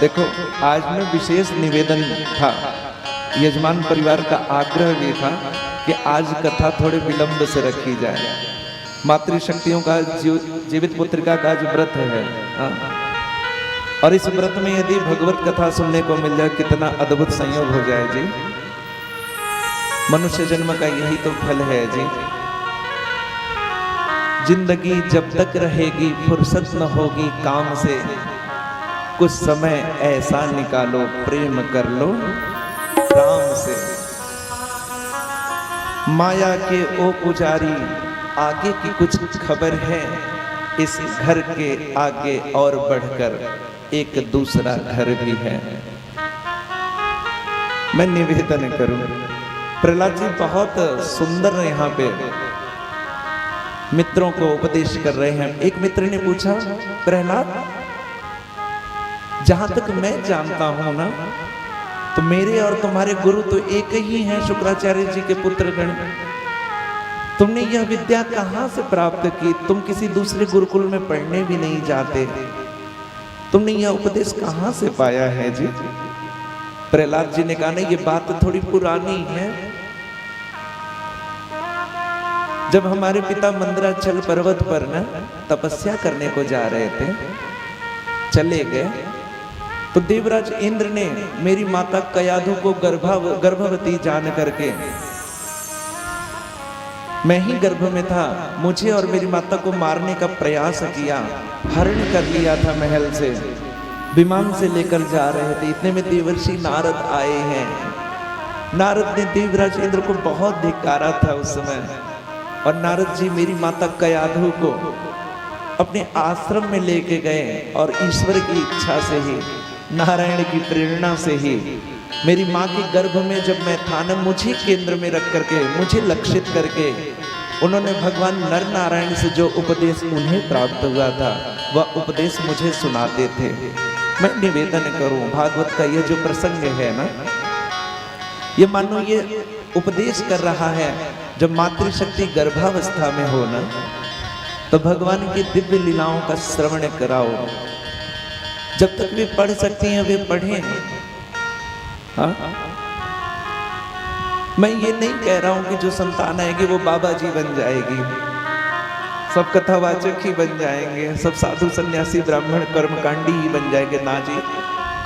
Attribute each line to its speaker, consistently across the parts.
Speaker 1: देखो आज में विशेष निवेदन था, यजमान परिवार का आग्रह भी था कि आज कथा थोड़े विलंब से रखी जाए। मातृशक्तियों का जीवित पुत्रिका का आज व्रत है। और इस व्रत में यदि भगवत कथा सुनने को मिल जाए कितना अद्भुत संयोग हो जाए जी। मनुष्य जन्म का यही तो फल है जी। जिंदगी जब तक रहेगी फुर्सत न होगी काम से, कुछ समय ऐसा निकालो प्रेम कर लो राम से। माया के ओ पुजारी आगे की कुछ खबर है, इस घर के आगे और बढ़कर एक दूसरा घर भी है। मैं निवेदन करूं, प्रहलाद जी बहुत सुंदर यहाँ पे मित्रों को उपदेश कर रहे हैं। एक मित्र ने पूछा, प्रहलाद जहां तक मैं जानता हूं ना, तो मेरे और तुम्हारे गुरु तो एक ही हैं, शुक्राचार्य जी के पुत्र गण। तुमने यह विद्या कहां से प्राप्त की? तुम किसी दूसरे गुरुकुल में पढ़ने भी नहीं जाते, तुमने यह उपदेश कहां से पाया है जी? प्रहलाद जी ने कहा, नहीं ये बात तो थोड़ी पुरानी है। जब हमारे पिता मंदराचल पर्वत पर न तपस्या करने को जा रहे थे, चले गए, तो देवराज इंद्र ने मेरी माता कयाधु को गर्भवती जान करके, मैं ही गर्भ में था, मुझे और मेरी माता को मारने का प्रयास किया, हरण कर लिया था महल से, विमान से लेकर जा रहे थे। इतने में देवर्षि नारद आए हैं। नारद ने देवराज इंद्र को बहुत धिक्कारा था उस समय। और नारद जी मेरी माता कयाधु को अपने आश्रम में लेके गए और ईश्वर की इच्छा से ही, नारायण की प्रेरणा से ही, मेरी माँ के गर्भ में जब मैं था न, मुझे केंद्र में रख करके, मुझे लक्षित करके उन्होंने भगवान नर नारायण से जो उपदेश उन्हें प्राप्त हुआ था वह उपदेश मुझे सुनाते थे। मैं निवेदन करूं, भागवत का ये जो प्रसंग है ना, ये मानो ये उपदेश कर रहा है, जब मातृशक्ति गर्भावस्था में हो ना, तो भगवान की दिव्य लीलाओं का श्रवण कराओ। जब तक वे पढ़ सकती हैं वे पढ़ें। हाँ? मैं ये नहीं कह रहा हूं कि जो संतान आएगी वो बाबा जी बन जाएगी, सब कथावाचक ही बन जाएंगे, सब साधु सन्यासी ब्राह्मण कर्मकांडी ही बन जाएंगे। ना जी,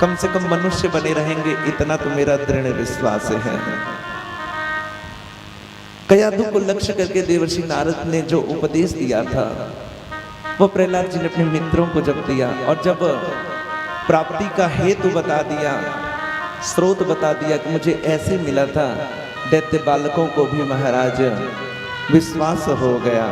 Speaker 1: कम से कम मनुष्य बने रहेंगे, इतना तो मेरा दृढ़ विश्वास है। कयाधु को लक्ष्य करके देवर्षि नारद ने जो उपदेश दिया था वो प्रहलाद जी ने अपने मित्रों को जब दिया, और जब प्राप्ति का हेतु बता दिया, स्रोत बता दिया कि मुझे ऐसे मिला था, दैत्य बालकों को भी महाराज विश्वास हो गया।